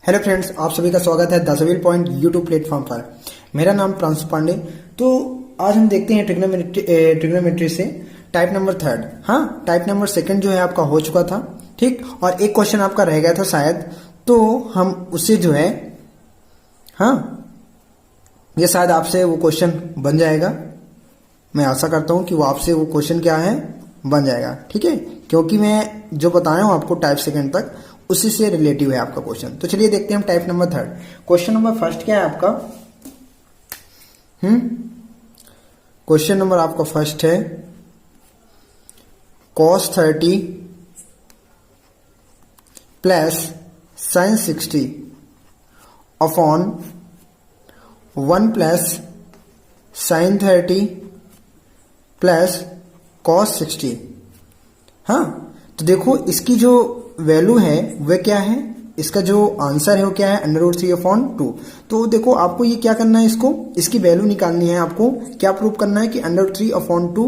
Hello friends, आप सभी का स्वागत है the civil point YouTube platform पर। मेरा नाम प्रांशु पांडे। तो आज हम देखते हैं ट्रिग्नोमेट्री से टाइप नंबर थर्ड। हाँ, टाइप नंबर सेकंड जो है आपका हो चुका था, ठीक। और एक क्वेश्चन आपका रह गया था शायद, तो हम उससे जो है, हाँ, ये शायद आपसे वो क्वेश्चन बन जाएगा। मैं आशा करता हूं कि वो आपसे वो क्वेश्चन क्या है, बन जाएगा, ठीक है। क्योंकि मैं जो बताया हूं आपको टाइप सेकंड तक, उसी से रिलेटिव है आपका क्वेश्चन। तो चलिए देखते हैं हम type number third. Question number first क्या है आपका? क्वेश्चन नंबर आपका फर्स्ट है cos 30 plus sin 60 upon 1 plus sin 30 plus cos 60। हाँ, तो देखो इसकी जो वैल्यू है वह क्या है, इसका जो आंसर है वो क्या है, √3/2। तो देखो आपको ये क्या करना है, इसकी वैल्यू निकालनी है। आपको क्या प्रूव करना है कि √3/2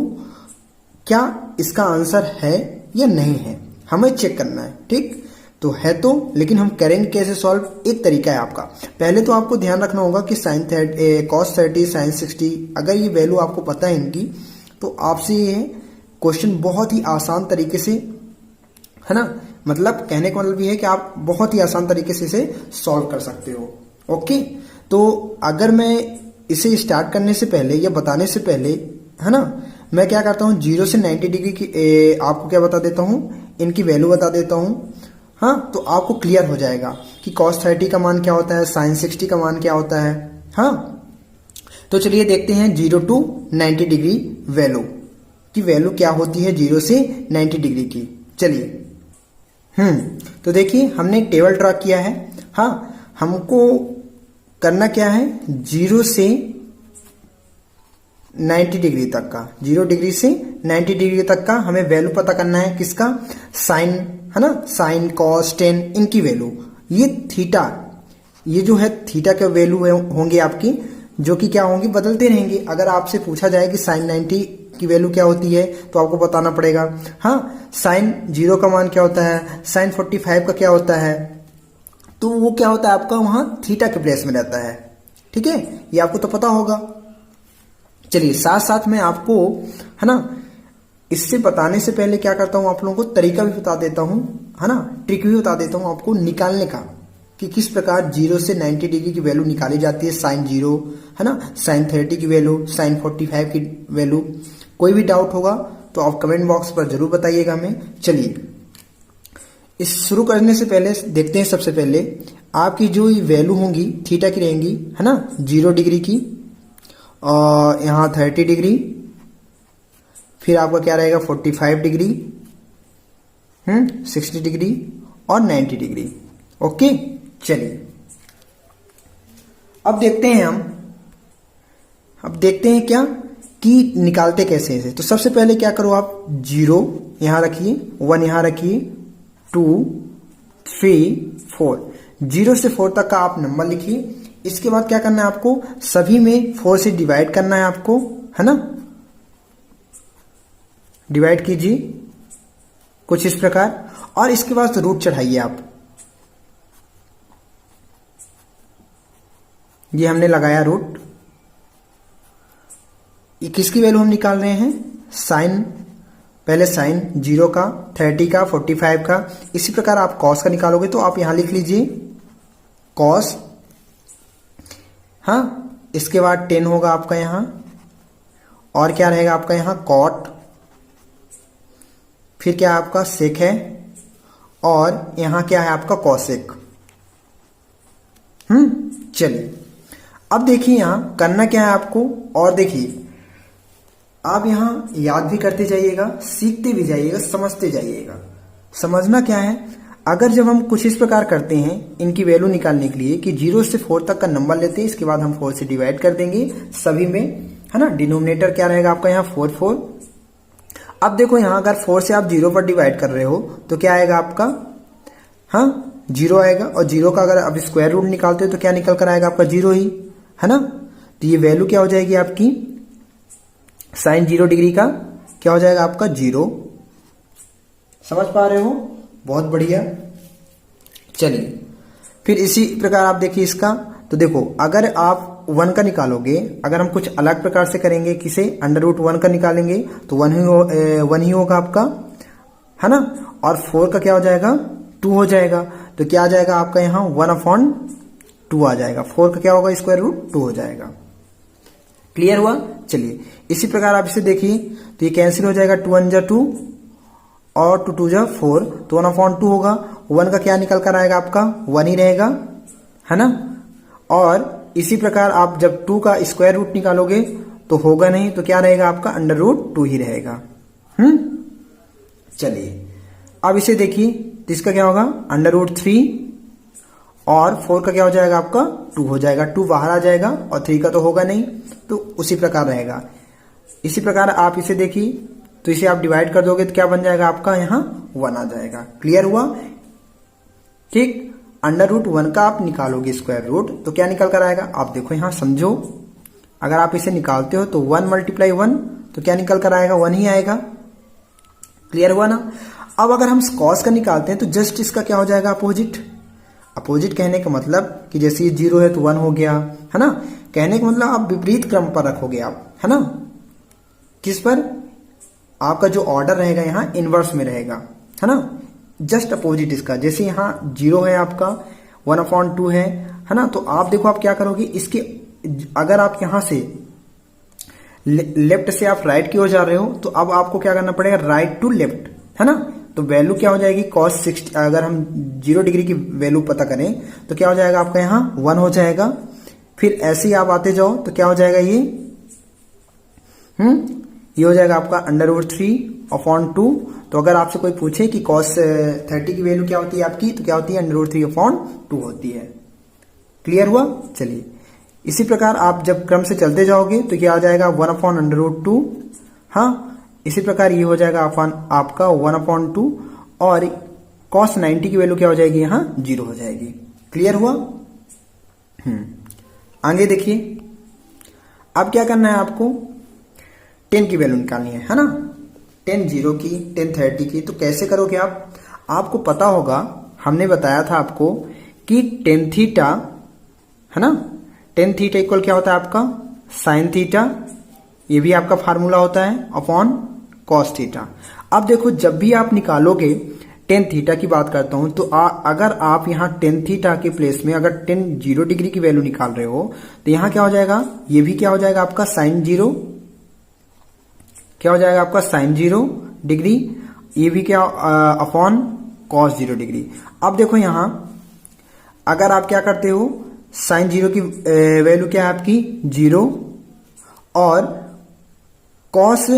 क्या इसका आंसर है या नहीं है, हमें चेक करना है, ठीक। तो है तो, लेकिन हम करेंगे कैसे सॉल्व? एक तरीका है आपका। पहले तो आपको ध्यान रखना होगा कि cos 30 sin 60, अगर ये वैल्यू आपको पता है इनकी, तो आपसे ये क्वेश्चन बहुत ही आसान तरीके से, है ना, मतलब कहने का मतलब ये है कि आप बहुत ही आसान तरीके से इसे सॉल्व कर सकते हो। ओके, तो अगर मैं इसे स्टार्ट करने से पहले या बताने से पहले, है ना, मैं क्या करता हूँ, 0 से 90 डिग्री की आपको क्या बता देता हूँ, इनकी वैल्यू बता देता हूँ। हाँ, तो आपको क्लियर हो जाएगा कि cos 30 का मान क्या होता है, sin 60 का मान क्या होता है। हाँ, तो चलिए देखते हैं 0 to 90 डिग्री वैल्यू की वैल्यू क्या होती है 0 से 90 डिग्री की। चलिए, तो देखिए हमने एक टेबल ड्रा किया है। हाँ, हमको करना क्या है, 0 से 90 डिग्री तक का, 0 डिग्री से 90 डिग्री तक का हमें वैल्यू पता करना है। किसका? साइन, है ना, साइन, कॉस, टेन, इनकी वैल्यू। ये थीटा, ये जो है थीटा के वैल्यू होंगे आपकी, जो कि क्या होंगी, बदलते रहेंगे। अगर आपसे पूछा जाए कि साइन 90 की वैल्यू क्या होती है, तो आपको बताना पड़ेगा। हाँ, साइन 0 का मान क्या होता है, साइन 45 का क्या होता है, तो वो क्या होता है आपका, वहां थीटा के प्लेस में रहता है, ठीक है। ये आपको तो पता होगा। चलिए, साथ साथ में आपको, है ना, इससे बताने से पहले क्या करता हूं, आप लोगों को तरीका भी बता देता हूं, है ना, ट्रिक भी बता देता हूं आपको निकालने का, कि किस प्रकार 0 से 90 डिग्री की वैल्यू निकाली जाती है। साइन 0, है ना, साइन 30 की वैल्यू, साइन 45 की वैल्यू। कोई भी डाउट होगा तो आप कमेंट बॉक्स पर जरूर बताइएगा हमें। चलिए, इस शुरू करने से पहले देखते हैं, सबसे पहले आपकी जो ये वैल्यू होंगी थीटा की रहेंगी, है ना, 0 डिग्री की, और यहाँ 30 डिग्री, फिर आपका क्या रहेगा 45 डिग्री, 60 डिग्री और 90 डिग्री। ओके, चलिए अब देखते हैं अब देखते हैं क्या कि निकालते कैसे हैं। तो सबसे पहले क्या करो आप, 0 यहां रखिए, 1 यहां रखिए, 2, 3, 4, 0 से 4 तक का आप नंबर लिखिए। इसके बाद क्या करना है आपको, सभी में 4 से डिवाइड करना है आपको, है ना, डिवाइड कीजिए कुछ इस प्रकार, और इसके बाद रूट चढ़ाइए आप। ये हमने लगाया रूट। ये किसकी वैल्यू हम निकाल रहे हैं, साइन, पहले साइन 0 का, 30 का, 45 का। इसी प्रकार आप कॉस का निकालोगे, तो आप यहां लिख लीजिए कॉस। हाँ, इसके बाद 10 होगा आपका यहां, और क्या रहेगा आपका यहां कॉट, फिर क्या आपका सेक है, और यहां क्या है आपका कॉसेक। चलिए, अब देखिए यहां करना क्या है आपको, और देखिए आप यहां याद भी करते जाइएगा, सीखते भी जाइएगा, समझते जाइएगा। समझना क्या है, अगर जब हम कुछ इस प्रकार करते हैं इनकी वैल्यू निकालने के लिए, कि 0 से 4 तक का नंबर लेते हैं, इसके बाद हम 4 से डिवाइड कर देंगे सभी में, है ना। डिनोमिनेटर क्या रहेगा आपका यहाँ 4 4। अब देखो यहां अगर 4 से आप 0 पर डिवाइड कर रहे हो तो क्या आएगा आपका, हाँ, 0 आएगा। और 0 का अगर अब स्क्वायर रूट निकालते हो तो क्या निकल कर आएगा आपका 0 ही, है ना। तो ये वैल्यू क्या हो जाएगी आपकी, साइन 0 डिग्री का क्या हो जाएगा आपका 0। समझ पा रहे हो, बहुत बढ़िया। चलिए फिर इसी प्रकार आप देखिए इसका, तो देखो अगर आप 1 का निकालोगे, अगर हम कुछ अलग प्रकार से करेंगे, किसे √1 का निकालेंगे तो 1 ही होगा आपका, है ना। और 4 का क्या हो जाएगा, 2 हो जाएगा। तो क्या आ जाएगा आपका यहाँ 1/2 आ जाएगा। 4 का क्या होगा, स्क्वायर रूट 2 हो जाएगा। क्लियर हुआ। चलिए इसी प्रकार आप इसे देखिए, तो ये कैंसिल हो जाएगा, 2 1 जा 2 और 2 2 जा 4, तो 1/2 होगा। 1 का क्या निकल कर आएगा आपका, 1 ही रहेगा, है ना। और इसी प्रकार आप जब 2 का स्क्वायर रूट निकालोगे तो होगा नहीं, तो क्या रहेगा आपका √2 ही रहेगा। चलिए अब इसे देखिए, तो इसका क्या होगा √3 और 4 का क्या हो जाएगा आपका 2 हो जाएगा। 2 बाहर आ जाएगा और 3 का तो होगा नहीं, तो उसी प्रकार रहेगा। इसी प्रकार आप इसे देखिए, तो इसे आप डिवाइड कर दोगे तो क्या बन जाएगा आपका यहाँ 1 आ जाएगा। क्लियर हुआ। ठीक, √1 का आप निकालोगे स्क्वायर रूट तो क्या निकल कर आएगा, आप देखो यहाँ समझो, अगर आप इसे निकालते हो तो 1 × 1 तो क्या निकल कर आएगा, 1 ही आएगा। क्लियर हुआ ना। अब अगर हम कॉस का निकालते हैं तो जस्ट इसका क्या हो जाएगा, अपोजिट। अपोजिट कहने का मतलब कि जैसे ये 0 है तो 1 हो गया, है ना। कहने का मतलब आप विपरीत क्रम पर रखोगे आप, है ना। किस पर, आपका जो ऑर्डर रहेगा यहाँ इनवर्स में रहेगा, है ना। जस्ट अपोजिट इसका, जैसे यहाँ 0 है आपका, 1/2 है ना। तो आप देखो आप क्या करोगे, इसके अगर आप यहां से लेफ्ट से आप राइट की ओर जा रहे हो तो अब आपको क्या करना पड़ेगा, राइट टू लेफ्ट, है ना। तो वैल्यू क्या हो जाएगी, cos 60, अगर हम 0 डिग्री की वैल्यू पता करें तो क्या हो जाएगा आपका यहाँ 1 हो जाएगा। फिर ऐसे ही आप आते जाओ तो क्या हो जाएगा ये हो जाएगा आपका √3/2। तो अगर आपसे कोई पूछे कि cos 30 की वैल्यू क्या होती है आपकी, तो क्या होती है √3/2 होती है। क्लियर हुआ। चलिए इसी प्रकार आप जब क्रम से चलते जाओगे तो क्या आ जाएगा 1/√2। हाँ, इसी प्रकार ये हो जाएगा आपका 1/2 और cos 90 की वैल्यू क्या हो जाएगी, यहाँ 0 हो जाएगी। क्लियर हुआ। आगे देखिए, अब क्या करना है आपको, 10 की वैल्यू निकालनी है ना। 10 0 की, 10 30 की। तो कैसे करोगे आप, आपको पता होगा, हमने बताया था आपको कि tan थीटा, है ना, tan थीटा इक्वल क्या होता है आपका sin थीटा, ये भी आपका फार्मूला होता है, अपॉन cos थीटा। अब देखो जब भी आप निकालोगे, tan थीटा की बात करता हूं, तो अगर आप यहाँ tan थीटा के प्लेस में अगर tan 0 डिग्री की वैल्यू निकाल रहे हो तो यहाँ क्या हो जाएगा, ये भी क्या हो जाएगा आपका sin 0, क्या हो जाएगा आपका sin 0 डिग्री, ये भी क्या अपॉन cos 0 डिग्री। अब देखो यहाँ अगर आप क्या करते हो, sin 0 की वैल्यू क्या है आपकी 0 और cos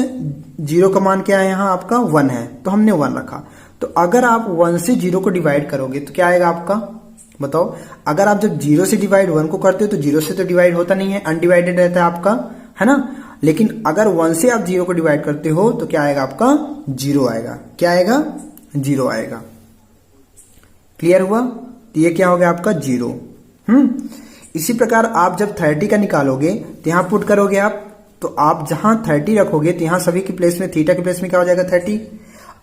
0 का मान क्या है यहाँ आपका 1 है, तो हमने 1 रखा। तो अगर आप 1 से 0 को डिवाइड करोगे तो क्या आएगा आपका, बताओ। अगर आप जब 0 से डिवाइड 1 को करते हो तो 0 से तो डिवाइड होता नहीं है, अनडिवाइडेड रहता है आपका, है ना। लेकिन अगर 1 से आप 0 को डिवाइड करते हो तो क्या आएगा आपका 0 आएगा। क्या आएगा, 0 आएगा। क्लियर हुआ। तो ये क्या हो गया आपका 0। इसी प्रकार आप जब 30 का निकालोगे तो यहां पुट करोगे आप, तो आप जहां 30 रखोगे तो यहां सभी के प्लेस में, थीटा के प्लेस में क्या हो जाएगा 30,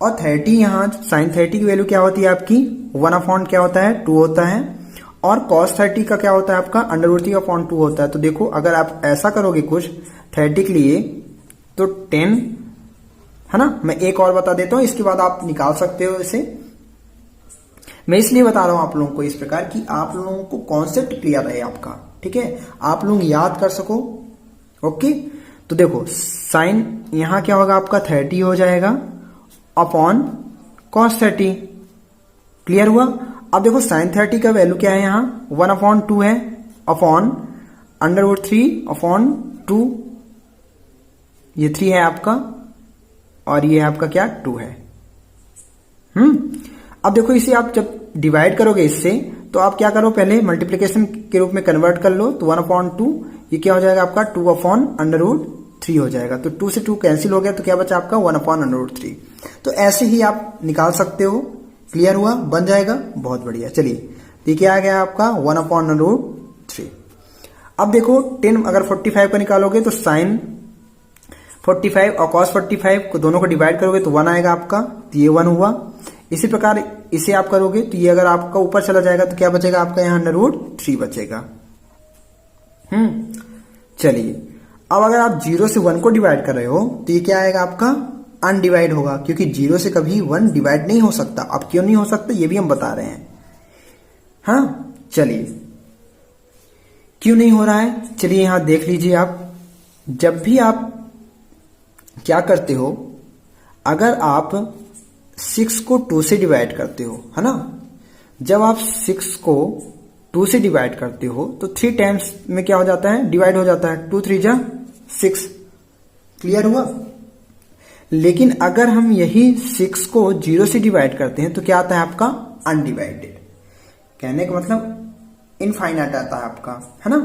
और 30 यहां sin 30 की वैल्यू क्या होती है आपकी 1/, क्या होता है 2 होता है, और cos 30 का क्या होता है आपका √3/2 होता है। तो देखो अगर आप ऐसा करोगे कुछ 30 के लिए तो 10, है ना। मैं एक और बता देता हूं, इसके बाद आप निकाल सकते हो इसे। मैं इसलिए बता रहा हूं आप लोगों को इस प्रकार कि आप लोगों को कॉन्सेप्ट क्लियर रहे आपका, ठीक है, आप लोग याद कर सको। ओके, तो देखो साइन यहां क्या होगा आपका 30 हो जाएगा अपॉन cos 30। क्लियर हुआ। अब देखो sin 30 का वैल्यू क्या है यहाँ 1/2 है, अपॉन √3/2, ये 3 है आपका और ये आपका क्या 2 है। अब देखो इसे आप जब डिवाइड करोगे इससे, तो आप क्या करो, पहले मल्टीप्लिकेशन के रूप में कन्वर्ट कर लो। तो 1/2 ये क्या हो जाएगा आपका 2/√3 हो जाएगा। तो 2 से 2 कैंसिल हो गया, तो क्या बचा आपका 1/√3। तो ऐसे ही आप निकाल सकते हो। क्लियर हुआ, बन जाएगा, बहुत बढ़िया। चलिए तो क्या आ गया आपका 1/√3। अब देखो 10 अगर 45 का निकालोगे तो sin 45 और cos 45 को दोनों को डिवाइड करोगे तो 1 आएगा आपका, तो ये 1 हुआ। इसी प्रकार इसे आप करोगे तो ये अगर आपका ऊपर चला जाएगा तो क्या बचेगा आपका यहाँ √3 बचेगा। चलिए, अब अगर आप 0 से 1 को डिवाइड कर रहे हो तो ये क्या आएगा आपका अनडिवाइड होगा, क्योंकि 0 से कभी 1 डिवाइड नहीं हो सकता। अब क्यों नहीं हो सकता ये भी हम बता रहे हैं। हाँ, चलिए क्यों नहीं हो रहा है, चलिए यहां देख लीजिए आप। जब भी आप क्या करते हो, अगर आप 6 को 2 से डिवाइड करते हो, है ना, जब आप 6 को 2 से डिवाइड करते हो तो 3 टाइम्स में क्या हो जाता है, डिवाइड हो जाता है। 2 3 जा 6, क्लियर हुआ। लेकिन अगर हम यही 6 को 0 से डिवाइड करते हैं तो क्या आता है आपका अनडिवाइडेड। कहने का मतलब इनफाइनाइट आता है आपका, है ना,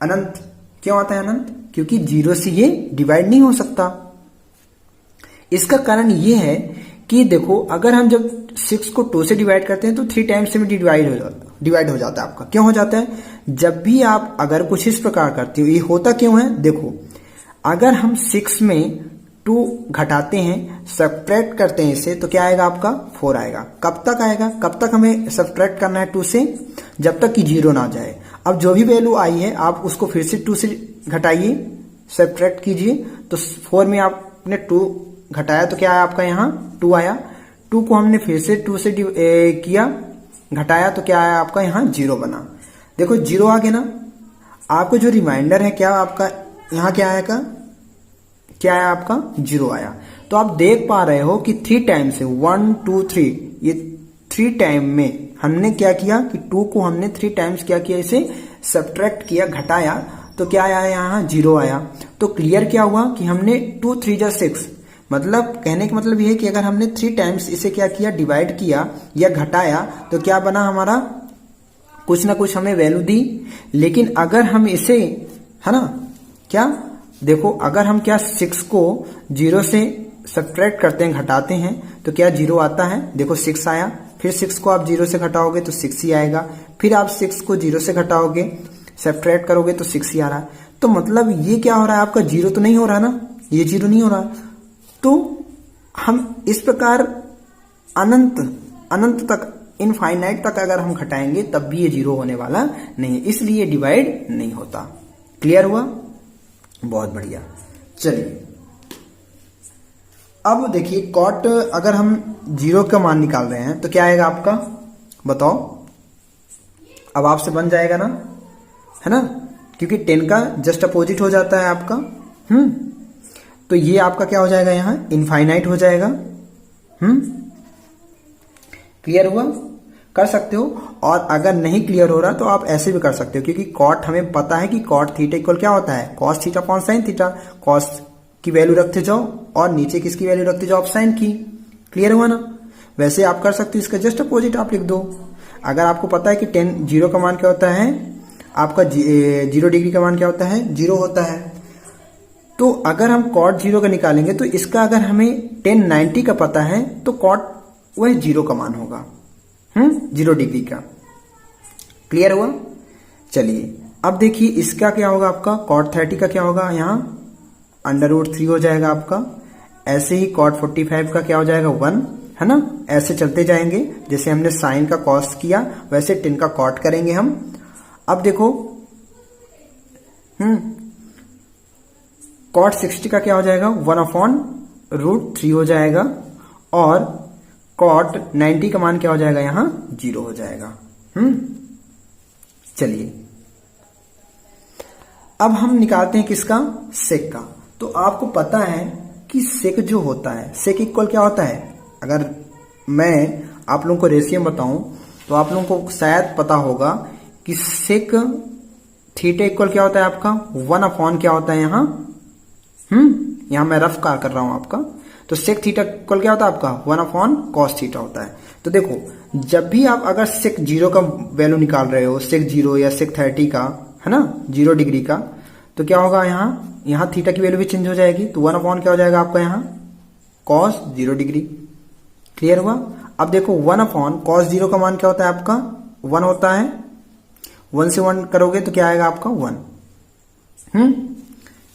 अनंत। क्यों आता है अनंत, क्योंकि 0 से ये डिवाइड नहीं हो सकता। इसका कारण ये है कि देखो, अगर हम जब 6 को 2 से डिवाइड करते हैं तो 3 टाइम्स में डिवाइड हो जाता है आपका। क्यों हो जाता है, जब भी आप अगर कुछ इस प्रकार करते हो, ये होता क्यों है, देखो अगर हम 6 में 2 घटाते हैं, सब्ट्रैक्ट करते हैं इसे, तो क्या आएगा आपका 4 आएगा। कब तक आएगा, कब तक हमें सब्ट्रैक्ट करना है 2 से, जब तक कि 0 ना जाए। अब जो भी वैल्यू आई है आप उसको फिर से 2 से घटाइए, सब्ट्रैक्ट कीजिए, तो 4 में आपने 2 घटाया तो क्या आया आपका यहाँ 2 आया। 2 को हमने फिर से 2 से किया, घटाया तो क्या आया आपका यहाँ 0 बना। देखो 0 आ गया ना, आपको जो रिमाइंडर है क्या आपका यहाँ क्या आएगा, क्या आया आपका 0 आया। तो आप देख पा रहे हो कि 3 टाइम से 1 2 3, ये 3 टाइम में हमने क्या किया कि 2 को हमने 3 टाइम्स क्या किया, इसे सब्ट्रैक्ट किया, घटाया, तो क्या आया यहाँ 0 आया। तो क्लियर क्या हुआ कि हमने 2 3 जा 6, मतलब कहने का मतलब ये है कि अगर हमने 3 टाइम्स इसे क्या किया, डिवाइड किया या घटाया, तो क्या बना हमारा, कुछ ना कुछ हमें वैल्यू दी। लेकिन अगर हम इसे, है ना, क्या देखो, अगर हम क्या 6 को 0 से सब्ट्रैक्ट करते हैं, घटाते हैं, तो क्या 0 आता है। देखो 6 आया, फिर 6 को आप 0 से घटाओगे तो 6 ही आएगा, फिर आप 6 को 0 से घटाओगे, सब्ट्रैक्ट करोगे तो 6 ही आ रहा है। तो मतलब ये क्या हो रहा है आपका 0 तो नहीं हो रहा ना, ये 0 नहीं हो रहा। तो हम इस प्रकार अनंत तक, इनफाइनाइट तक अगर हम घटाएंगे तब भी ये 0 होने वाला नहीं है, इसलिए डिवाइड नहीं होता। क्लियर हुआ, बहुत बढ़िया। चलिए अब देखिए, कॉट अगर हम 0 का मान निकाल रहे हैं तो क्या आएगा आपका, बताओ। अब आपसे बन जाएगा ना, है ना, क्योंकि 10 का जस्ट अपोजिट हो जाता है आपका। तो ये आपका क्या हो जाएगा, यहाँ इनफाइनाइट हो जाएगा। क्लियर हुआ, कर सकते हो। और अगर नहीं क्लियर हो रहा तो आप ऐसे भी कर सकते हो, क्योंकि कॉट हमें पता है कि कॉट थीटा इक्वल क्या होता है, cos theta upon sine theta. Cos की वैल्यू रखते जाओ और नीचे किसकी वैल्यू रखते जाओ, आप साइन की। क्लियर हुआ ना, वैसे आप कर सकते हो, इसका जस्ट अपोजिट आप लिख दो। अगर आपको पता है कि 0 का मान क्या होता है, आपका 0 डिग्री का मान क्या होता है, 0 होता है। तो अगर हम कॉट 0 का निकालेंगे तो इसका अगर हमें 1090 का पता है तो कॉट वह 0 का मान होगा, 0 डिग्री का। क्लियर हुआ। चलिए अब देखिए इसका क्या होगा, आपका कॉट 30 का क्या होगा, यहाँ √3 हो जाएगा आपका। ऐसे ही कॉट 45 का क्या हो जाएगा 1, है ना। ऐसे चलते जाएंगे, जैसे हमने साइन का कॉस किया वैसे 10 का कॉट करेंगे हम। अब देखो कॉट 60 का क्या हो जाएगा, 1/√3 हो जाएगा। और कॉट 90 का मान क्या हो जाएगा, यहां 0 हो जाएगा। चलिए अब हम निकालते हैं किसका, सेक का। तो आपको पता है कि सेक जो होता है, सेक इक्वल क्या होता है। अगर मैं आप लोगों को रेशियो बताऊं तो आप लोगों को शायद पता होगा कि सेक थीटा इक्वल क्या होता है आपका 1/, क्या होता है यहाँ यहां मैं रफ कर रहा हूं आपका। तो सेक थीटा इक्वल क्या होता है आपका 1/cos थीटा होता है। तो देखो जब भी आप अगर सेक 0 का वैल्यू निकाल रहे हो, सेक 0 या सेक 30 का, है ना, 0 डिग्री का, तो क्या होगा यहाँ थीटा की वैल्यू भी चेंज हो जाएगी। तो 1/, क्या हो जाएगा आपका यहाँ cos 0 डिग्री। क्लियर हुआ। अब देखो 1/cos 0 का मान क्या होता है आपका 1 होता है। 1 से 1 करोगे तो क्या आएगा आपका 1।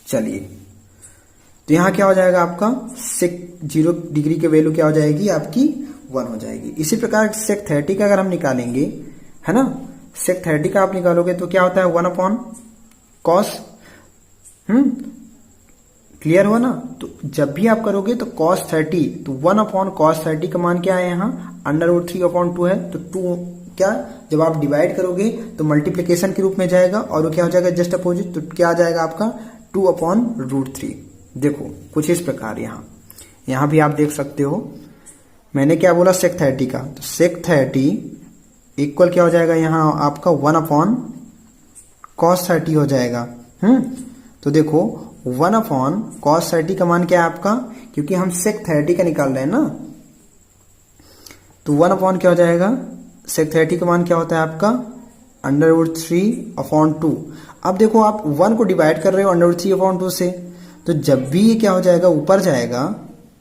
चलिए तो यहां क्या हो जाएगा आपका सेक 0 डिग्री की वैल्यू क्या हो जाएगी आपकी 1 हो जाएगी। इसी प्रकार सेक 30 का अगर हम निकालेंगे, है ना, सेक 30 का आप निकालोगे तो क्या होता है 1 अपॉन कॉस। क्लियर हुआ ना। तो जब भी आप करोगे तो cos 30, तो 1 अपॉन cos 30 का मान क्या है यहाँ √3/2 है। तो 2 क्या, जब आप डिवाइड करोगे तो मल्टीप्लिकेशन के रूप में जाएगा और वो क्या हो जाएगा जस्ट अपोजिट। तो क्या आ जाएगा आपका 2/√3। देखो कुछ इस प्रकार यहाँ भी आप देख सकते हो। मैंने क्या बोला सेक 30 का, तो सेक 30 इक्वल क्या हो जाएगा यहाँ आपका 1 अपॉन cos 30 हो जाएगा। तो देखो 1 अपॉन cos 30 का मान क्या है आपका, क्योंकि हम सेक 30 का निकाल रहे हैं ना, तो 1 अपॉन क्या हो जाएगा, सेक 30 का मान क्या होता है आपका √3/2। अब देखो आप 1 को डिवाइड कर रहे हो √3/2 से, तो जब भी ये क्या हो जाएगा ऊपर जाएगा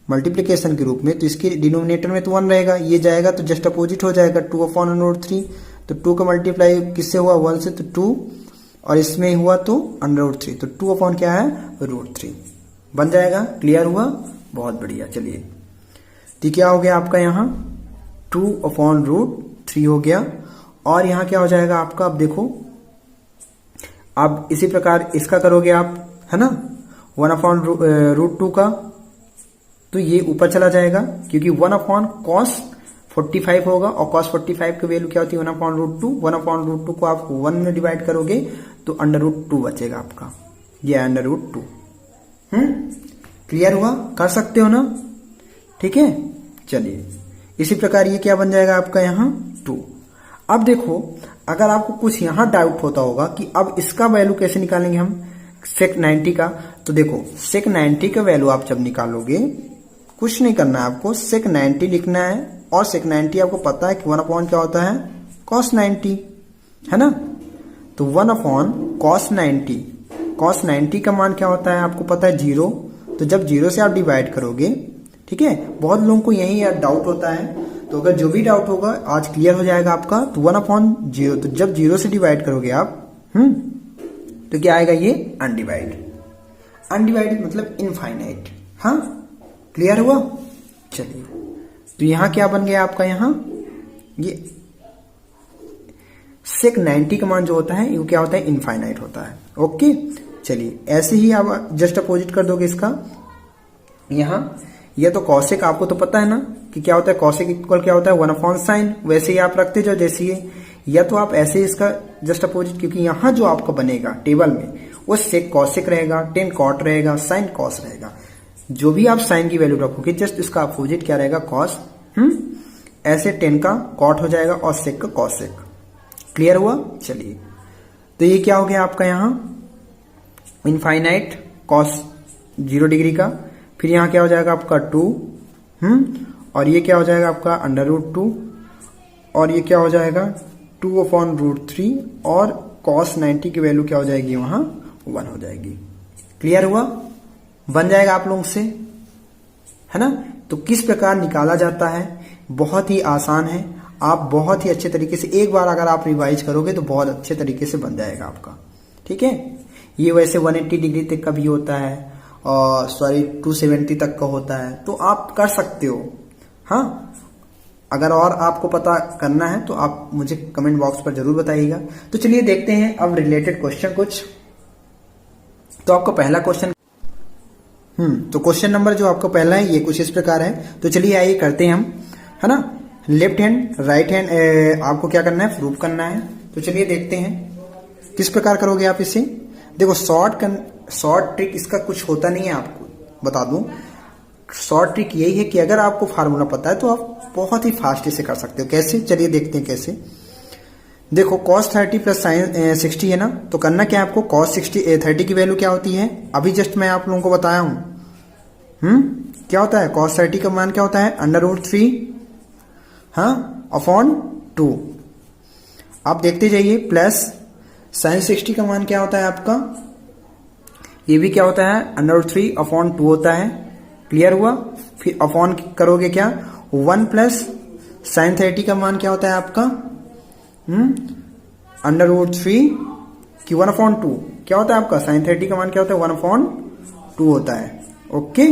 मल्टीप्लिकेशन के रूप में, तो इसके डिनोमिनेटर में तो 1 रहेगा, ये जाएगा तो जस्ट अपोजिट हो जाएगा 2/√3। तो 2 का मल्टीप्लाई किससे हुआ 1 से, तो 2, और इसमें हुआ तो √3, तो 2 अपॉन क्या है √3 बन जाएगा। क्लियर हुआ, बहुत बढ़िया। चलिए तो क्या हो गया आपका यहाँ 2/√3 हो गया। और यहाँ क्या हो जाएगा आपका, अब देखो अब इसी प्रकार इसका करोगे आप, है ना, 1/√2 का, तो ये ऊपर चला जाएगा क्योंकि 1 अपॉन cos 45 होगा, और cos 45 की वैल्यू क्या होती है 1/√2। 1/√2 को आप 1 में डिवाइड करोगे तो √2 बचेगा आपका, ये √2। क्लियर हुआ, कर सकते हो ना, ठीक है। चलिए इसी प्रकार ये क्या बन जाएगा आपका यहाँ 2। अब देखो अगर आपको कुछ यहाँ डाउट होता होगा कि अब इसका वैल्यू कैसे निकालेंगे हम सेक 90 का, तो देखो सेक 90 का वैल्यू आप जब निकालोगे कुछ नहीं करना है आपको, सेक 90 लिखना है, और सेक 90 आपको पता है कि 1 अपॉन क्या होता है cos 90, है ना। तो 1 अपॉन cos 90, cos 90 का मान क्या होता है आपको पता है 0। तो जब 0 से आप डिवाइड करोगे, ठीक है, बहुत लोगों को यही डाउट होता है, तो अगर जो भी डाउट होगा आज क्लियर हो जाएगा आपका। तो 1/0, तो जब 0 से डिवाइड करोगे आप, तो क्या आएगा ये अनडिवाइडेड मतलब इनफाइनाइट। हाँ क्लियर हुआ। चलिए तो यहां क्या बन गया आपका, यहाँ ये सेक 90 का मान जो होता है वो क्या होता है इनफाइनाइट होता है। ओके चलिए ऐसे ही आप जस्ट अपोजिट कर दोगे इसका। यहाँ यह तो कॉसेक आपको तो पता है ना कि क्या होता है, कॉसेक इक्वल क्या होता है 1/sin, वैसे ही आप रखते जाओ जैसे ये, या तो आप ऐसे इसका जस्ट अपोजिट, क्योंकि यहाँ जो आपका बनेगा टेबल में वो सेक कॉसेक रहेगा, टेन कॉट रहेगा, साइन कॉस रहेगा। जो भी आप साइन की वैल्यू रखोगे जस्ट इसका अपोजिट क्या रहेगा कॉस। ऐसे टेन का कॉट हो जाएगा और सेक का कॉसेक। क्लियर हुआ। चलिए तो ये क्या हो गया आपका यहाँ इनफाइनाइट कॉस 0 डिग्री का, फिर यहाँ क्या हो जाएगा आपका 2, और ये क्या हो जाएगा आपका √2, और ये क्या हो जाएगा 2/√3, और cos 90 की वैल्यू क्या हो जाएगी वहां 1 हो जाएगी। क्लियर हुआ, बन जाएगा आप लोगों से, है ना। तो किस प्रकार निकाला जाता है, बहुत ही आसान है। आप बहुत ही अच्छे तरीके से एक बार अगर आप रिवाइज करोगे तो बहुत अच्छे तरीके से बन जाएगा आपका। ठीक है, ये वैसे 180 डिग्री तक का भी होता है और 270 तक का होता है, तो आप कर सकते हो। हाँ, अगर और आपको पता करना है तो आप मुझे कमेंट बॉक्स पर जरूर बताइएगा। तो चलिए देखते हैं अब रिलेटेड क्वेश्चन कुछ। तो आपका पहला क्वेश्चन तो क्वेश्चन नंबर जो आपका पहला है ये कुछ इस प्रकार है। तो चलिए आइए करते हैं हम, है ना। लेफ्ट हैंड राइट हैंड आपको क्या करना है, प्रूव करना है। तो चलिए देखते हैं किस प्रकार करोगे आप इसे। देखो शॉर्ट ट्रिक इसका कुछ होता नहीं है, आपको बता दूं। शॉर्ट ट्रिक यही है कि अगर आपको फार्मूला पता है तो आप बहुत ही फास्ट इसे कर सकते हो। कैसे, चलिए देखते हैं कैसे। देखो cos 30 प्लस sin 60 है ना, तो करना क्या है आपको, cos 30 की वैल्यू क्या होती है, अभी जस्ट मैं आप लोगों को बताया हूं। क्या होता है cos 30 का मान क्या होता है √3 अपॉन 2। आप देखते जाइए, प्लस sin 60 का मान क्या होता है आपका, ये भी क्या होता है √3 अपॉन 2 होता है। क्लियर हुआ। फिर अपॉन करोगे क्या 1 प्लस sin 30 का मान क्या होता है आपका √3 की 1/2 क्या होता है आपका, sin 30 का मान क्या होता है 1/2 होता है। ओके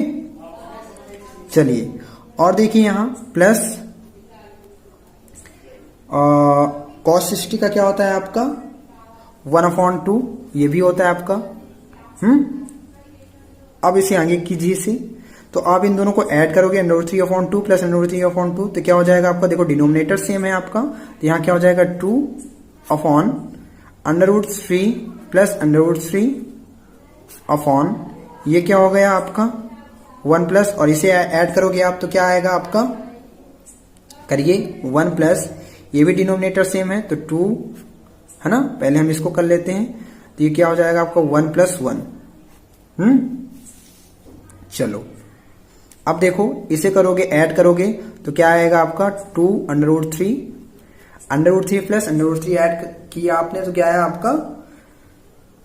चलिए और देखिए यहां प्लस cos 60 का क्या होता है आपका 1/2, ये भी होता है आपका। अब इसे आगे कीजिए इसे, तो आप इन दोनों को ऐड करोगे √3/2 प्लस √3/2, तो क्या हो जाएगा आपका, देखो डिनोमिनेटर सेम है आपका, तो यहाँ क्या हो जाएगा 2/√3 प्लस √3 ये क्या हो गया आपका 1 प्लस, और इसे ऐड करोगे आप तो क्या आएगा आपका, करिए 1 प्लस, ये भी डिनोमिनेटर सेम है तो 2 है ना, पहले हम इसको कर लेते हैं, तो ये क्या हो जाएगा आपका 1 + 1। चलो अब देखो इसे करोगे ऐड करोगे तो क्या आएगा आपका 2√3 प्लस √3 ऐड किया आपने तो क्या आया आपका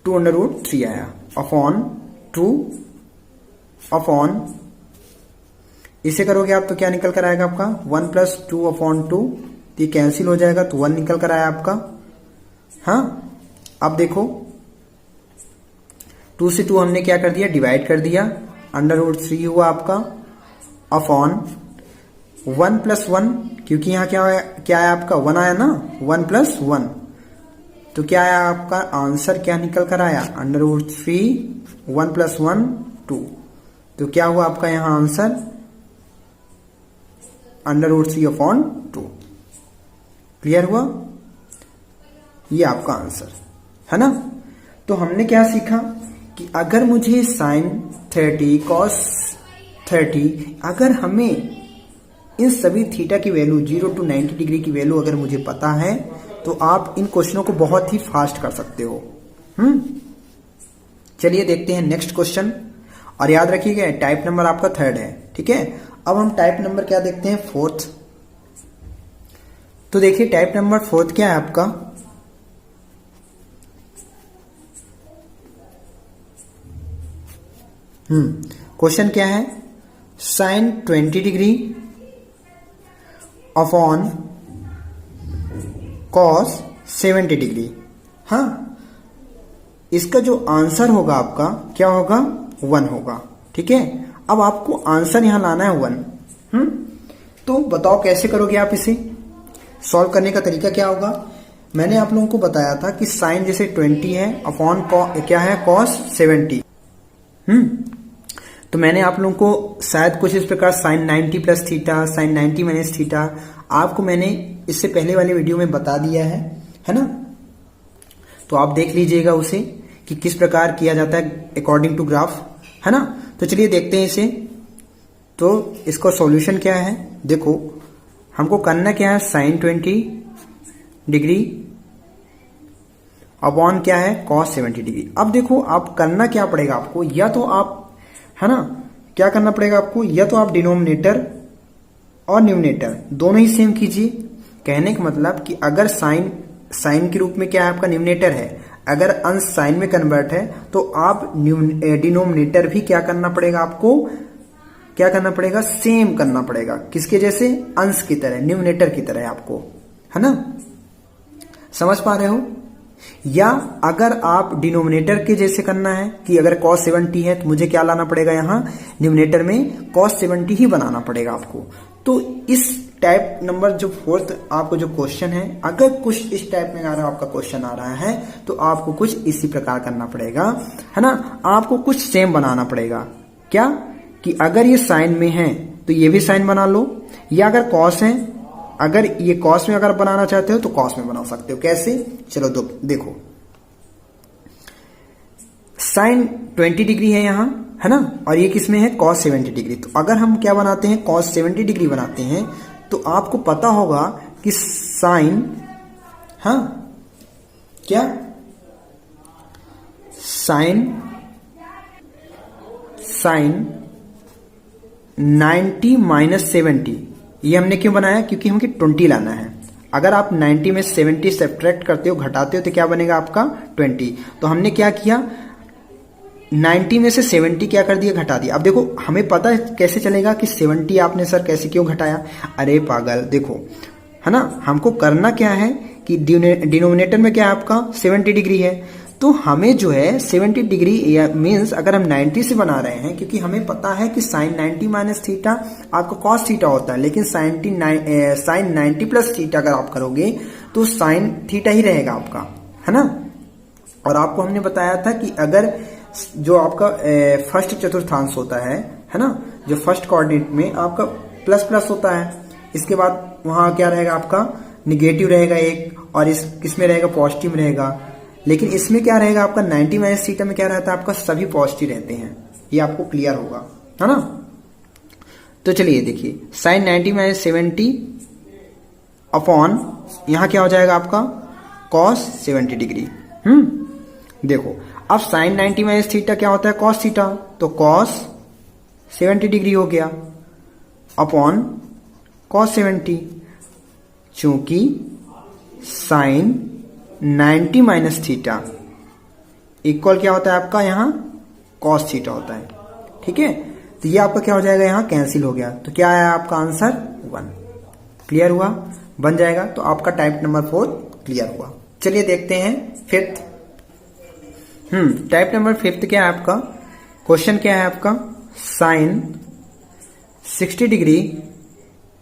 2√3 आया अपॉन 2 इसे करोगे आप तो क्या निकल कर आएगा आपका 1 + 2/2, ये कैंसिल हो जाएगा तो 1 निकल कर आया आपका। हाँ अब देखो 2 से 2 हमने क्या कर दिया, डिवाइड कर दिया, √3 हुआ आपका अपॉन 1 + 1, क्योंकि यहाँ क्या आया आपका 1 आया ना, 1 + 1, तो क्या आया आपका आंसर, क्या निकल कर आया √3, 1 + 1 2, तो क्या हुआ आपका यहाँ आंसर √3/2। क्लियर हुआ, ये आपका आंसर है ना। तो हमने क्या सीखा कि अगर मुझे sin 30 cos 30, अगर हमें इन सभी थीटा की वैल्यू 0 to 90 डिग्री की वैल्यू अगर मुझे पता है तो आप इन क्वेश्चनों को बहुत ही फास्ट कर सकते हो। चलिए देखते हैं नेक्स्ट क्वेश्चन, और याद रखिएगा टाइप नंबर आपका 3rd है, ठीक है। अब हम टाइप नंबर क्या देखते हैं 4th। तो देखिए टाइप नंबर 4th क्या है आपका, क्वेश्चन क्या है, sin 20 degree upon cos 70 degree. हाँ इसका जो आंसर होगा आपका क्या होगा 1 होगा, ठीक है। अब आपको आंसर यहां लाना है 1। तो बताओ कैसे करोगे आप इसे सॉल्व करने का तरीका क्या होगा। मैंने आप लोगों को बताया था कि साइन जैसे 20 है अपॉन क्या है cos 70। तो मैंने आप लोगों को शायद कुछ इस प्रकार sin 90 + थीटा, sin 90 - थीटा आपको मैंने इससे पहले वाले वीडियो में बता दिया है ना। तो आप देख लीजिएगा उसे कि किस प्रकार किया जाता है अकॉर्डिंग टू ग्राफ, है ना। तो चलिए देखते हैं इसे। तो इसका सॉल्यूशन क्या है, देखो हमको करना क्या है sin 20 डिग्री अपॉन क्या है cos 70 डिग्री। अब देखो आप करना क्या पड़ेगा आपको, या तो आप है ना क्या करना पड़ेगा आपको, या तो आप डिनोमिनेटर और न्यूमरेटर दोनों ही सेम कीजिए। कहने का मतलब कि अगर साइन के रूप में क्या है आपका न्यूमरेटर है, अगर अंश साइन में कन्वर्ट है तो आप डिनोमिनेटर भी क्या करना पड़ेगा आपको, क्या करना पड़ेगा सेम करना पड़ेगा, किसके जैसे अंश की तरह, न्यूमरेटर की तरह आपको, है ना। समझ पा रहे हो। या अगर आप डिनोमिनेटर के जैसे करना है कि अगर cos 70 है तो मुझे क्या लाना पड़ेगा यहां न्यूमरेटर में cos 70 ही बनाना पड़ेगा आपको। तो इस टाइप नंबर जो 4th आपको जो क्वेश्चन है, अगर कुछ इस टाइप में अगर आपका क्वेश्चन आ रहा है तो आपको कुछ इसी प्रकार करना पड़ेगा, है ना। आपको कुछ सेम बनाना पड़ेगा, क्या कि अगर ये साइन में है तो ये भी साइन बना लो, या अगर cos है, अगर ये cos में अगर बनाना चाहते हो तो cos में बना सकते हो। कैसे, चलो देखो साइन 20 डिग्री है यहां, है ना, और ये किस में है cos 70 डिग्री। तो अगर हम क्या बनाते हैं cos 70 डिग्री बनाते हैं तो आपको पता होगा कि साइन, हाँ क्या साइन 90 - 70 ये हमने क्यों बनाया, क्योंकि हमको 20 लाना है। अगर आप 90 में 70 सब्ट्रैक्ट करते हो, घटाते हो, तो क्या बनेगा आपका 20। तो हमने क्या किया 90 में से 70 क्या कर दिया, घटा दिया। अब देखो हमें पता है कैसे चलेगा कि 70 आपने सर कैसे क्यों घटाया, अरे पागल देखो, है ना। हमको करना क्या है कि डिनोमिनेटर में क्या है आपका 70 डिग्री है, तो हमें जो है 70 डिग्री मीन्स अगर हम 90 से बना रहे हैं, क्योंकि हमें पता है कि साइन 90 माइनस थीटा आपका कॉस थीटा होता है, लेकिन साइन 90 प्लस थीटा अगर आप करोगे तो साइन थीटा ही रहेगा आपका, है ना। और आपको हमने बताया था कि अगर जो आपका फर्स्ट चतुर्थांश होता है ना, जो फर्स्ट कोऑर्डिनेट में आपका प्लस प्लस होता है, इसके बाद वहां क्या रहेगा आपका निगेटिव रहेगा एक, और किसमें रहेगा पॉजिटिव रहेगा। लेकिन इसमें क्या रहेगा आपका 90 माइनस थीटा में क्या रहता है आपका सभी पॉजिटिव रहते हैं, ये आपको क्लियर होगा, है ना। तो चलिए देखिए साइन 90 माइनस 70 अपॉन यहां क्या हो जाएगा आपका कॉस 70 डिग्री। देखो अब साइन 90 माइनस थीटा क्या होता है कॉस थीटा, तो कॉस 70 डिग्री हो गया अपॉन कॉस 70, चूंकि साइन 90 माइनस थीटा इक्वल क्या होता है आपका यहां कॉस थीटा होता है, ठीक है। तो ये आपका क्या हो जाएगा यहां कैंसिल हो गया, तो क्या आया आपका आंसर 1। क्लियर हुआ, बन जाएगा। तो आपका टाइप नंबर 4 क्लियर हुआ। चलिए देखते हैं फिफ्थ। टाइप नंबर 5 क्या है आपका, क्वेश्चन क्या है आपका, sine 60 degree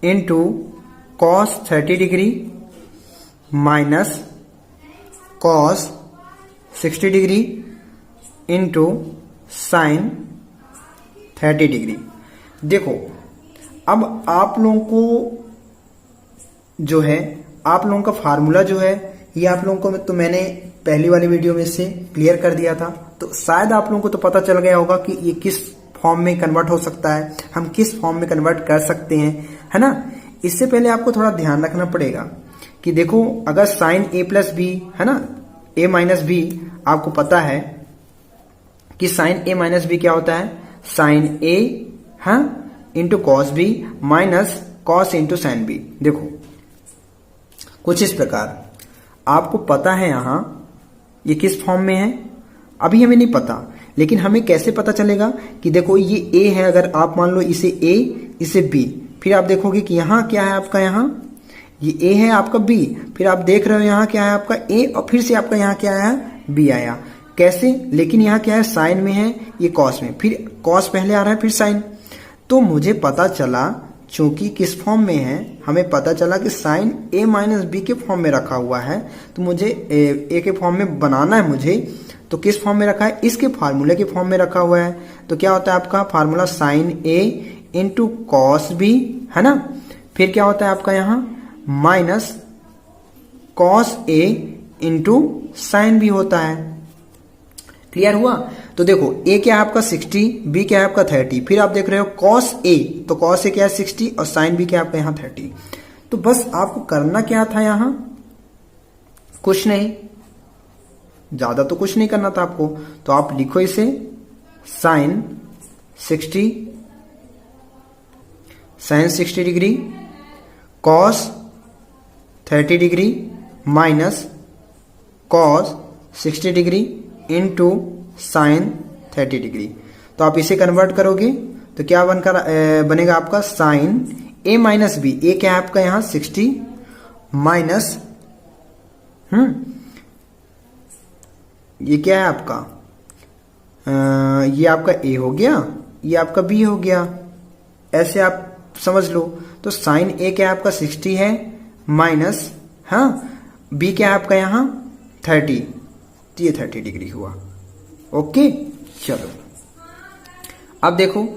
into cos 30 degree minus cos 60 degree into sine 30 degree. देखो अब आप लोगों को जो है, आप लोगों का फार्मूला जो है ये आप लोगों को तो मैंने पहली वाली वीडियो में से क्लियर कर दिया था, तो शायद आप लोगों को तो पता चल गया होगा कि ये किस फॉर्म में कन्वर्ट हो सकता है, हम किस फॉर्म में कन्वर्ट कर सकते हैं, है ना। इससे पहले आपको थोड़ा ध्यान रखना पड़ेगा कि देखो अगर साइन ए प्लस बी है ना, ए माइनस बी, आपको पता है कि साइन ए माइनस बी क्या होता है, sine A into cos B minus cos into sine B. देखो कुछ इस प्रकार आपको पता है यहां ये किस फॉर्म में है, अभी हमें नहीं पता, लेकिन हमें कैसे पता चलेगा कि देखो ये ए है, अगर आप मान लो इसे ए इसे बी, फिर आप देखोगे कि यहां क्या है आपका, यहां ये ए है आपका बी, फिर आप देख रहे हो यहां क्या है आपका ए, और फिर से आपका यहां क्या आया बी आया, कैसे, लेकिन यहां क्या है साइन में है, ये कॉस में, फिर कॉस पहले आ रहा है फिर साइन। तो मुझे पता चला चूंकि किस फॉर्म में है, हमें पता चला कि साइन ए माइनस बी के फॉर्म में रखा हुआ है, तो मुझे ए के फॉर्म में बनाना है मुझे, तो किस फॉर्म में रखा है, इसके फार्मूले के फॉर्म में रखा हुआ है। तो क्या होता है आपका formula sign A into cos B, है ना, फिर क्या होता है आपका यहां minus cos A into sine B होता है। क्लियर हुआ। तो देखो ए क्या है आपका 60, बी क्या है आपका 30, फिर आप देख रहे हो कॉस ए, तो कॉस ए क्या है 60 और साइन बी क्या है आपका यहां 30। तो बस आपको करना क्या था यहां, कुछ नहीं, ज्यादा तो कुछ नहीं करना था आपको, तो आप लिखो इसे sine 60 degree cos 30 degree minus cos 60 degree into sine 30 degree. तो आप इसे कन्वर्ट करोगे तो क्या बनकर बनेगा आपका साइन ए माइनस बी, ए क्या है आपका यहां 60 माइनस ये क्या है आपका ये आपका ए हो गया, ये आपका बी हो गया, ऐसे आप समझ लो। तो साइन ए क्या है आपका 60 है माइनस बी क्या है आपका यहां 30, तो ये 30 डिग्री हुआ। ओके चलो अब देखो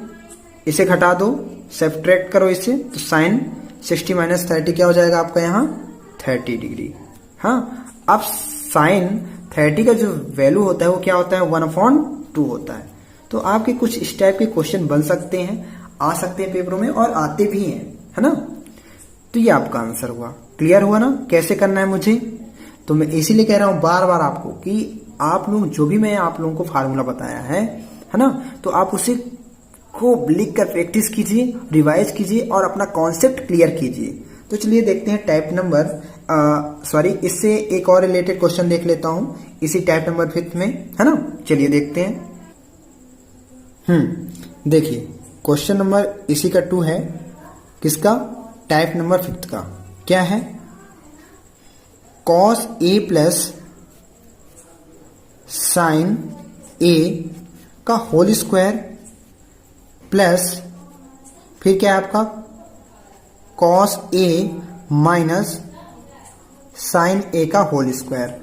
इसे घटा दो, सब्ट्रैक्ट करो इससे, तो साइन 60 माइनस 30 क्या हो जाएगा आपका यहां 30 डिग्री। अब साइन 30 का जो वैल्यू होता है वो क्या होता है 1/2 होता है। तो आपके कुछ इस टाइप के क्वेश्चन बन सकते हैं, आ सकते हैं पेपरों में और आते भी हैं, है ना। तो ये आपका आंसर हुआ। क्लियर हुआ ना कैसे करना है मुझे। तो मैं इसीलिए कह रहा हूं बार बार आपको कि आप लोग जो भी मैं आप लोगों को फार्मूला बताया है ना, तो आप उसे खूब लिख कर प्रैक्टिस कीजिए, रिवाइज कीजिए और अपना कॉन्सेप्ट क्लियर कीजिए। तो चलिए देखते हैं टाइप नंबर इससे एक और रिलेटेड क्वेश्चन देख लेता हूं इसी टाइप नंबर 5 में, है ना। चलिए देखते हैं। देखिए क्वेश्चन नंबर इसी का 2 है, किसका टाइप नंबर 5 का। क्या है, कॉस ए प्लस साइन ए का होल स्क्वायर प्लस फिर क्या है आपका कॉस ए माइनस साइन ए का होल स्क्वायर।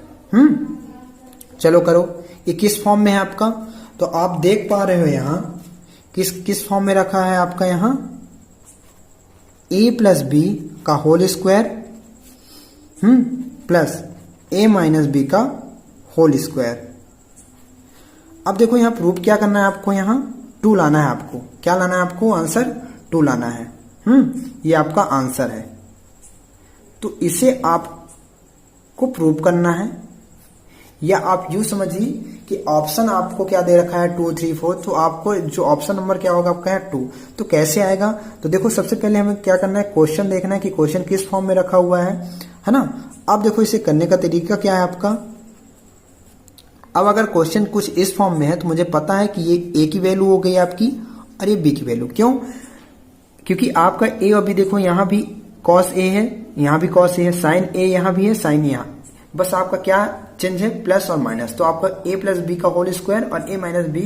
चलो करो, ये किस फॉर्म में है आपका, तो आप देख पा रहे हो यहां किस फॉर्म में रखा है आपका, यहां ए प्लस बी का होल स्क्वायर प्लस ए माइनस बी का होल स्क्वायर। अब देखो यहां प्रूफ क्या करना है आपको, यहां 2 लाना है आपको। क्या लाना है आपको, आंसर 2 लाना है। ये आपका आंसर है। तो इसे आपको प्रूव करना है, या आप यूं समझिए कि ऑप्शन आपको क्या दे रखा है 2, 3, 4, तो आपको जो ऑप्शन नंबर क्या होगा आपका है 2। तो कैसे आएगा, तो देखो सबसे पहले हमें क्या करना है, क्वेश्चन देखना है कि क्वेश्चन किस फॉर्म में रखा हुआ है ना। अब देखो इसे करने का तरीका क्या है आपका। अब अगर क्वेश्चन कुछ इस फॉर्म में है तो मुझे पता है कि ये ए की वैल्यू हो गई आपकी और ये बी की वैल्यू। क्यों, क्योंकि आपका ए अभी देखो यहां भी कॉस ए है, यहां भी कॉस ए है, साइन ए यहां भी है, साइन यहां, बस आपका क्या चेंज है प्लस और माइनस। तो आपका ए प्लस बी का होल स्क्वायर और ए माइनस बी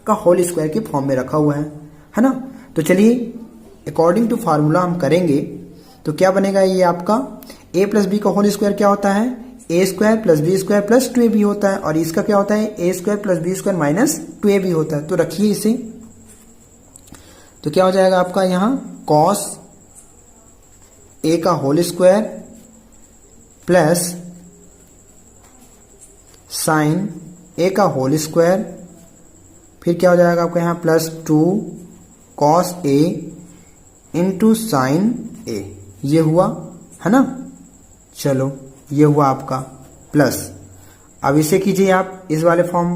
का होल स्क्वायर के फॉर्म में रखा हुआ है ना। तो चलिए अकॉर्डिंग टू फार्मूला हम करेंगे तो क्या बनेगा, ये आपका ए प्लस बी का होल स्क्वायर क्या होता है, A square plus B square plus 2ab होता है, और इसका क्या होता है A square plus B square minus 2ab होता है। तो रखिए इसे, तो क्या हो जाएगा आपका यहां कॉस ए का होल स्क्वायर प्लस साइन ए का होल स्क्वायर, फिर क्या हो जाएगा आपका यहां plus 2 cos A into sine ए, ये हुआ है ना। चलो ये हुआ आपका प्लस। अब इसे कीजिए आप इस वाले form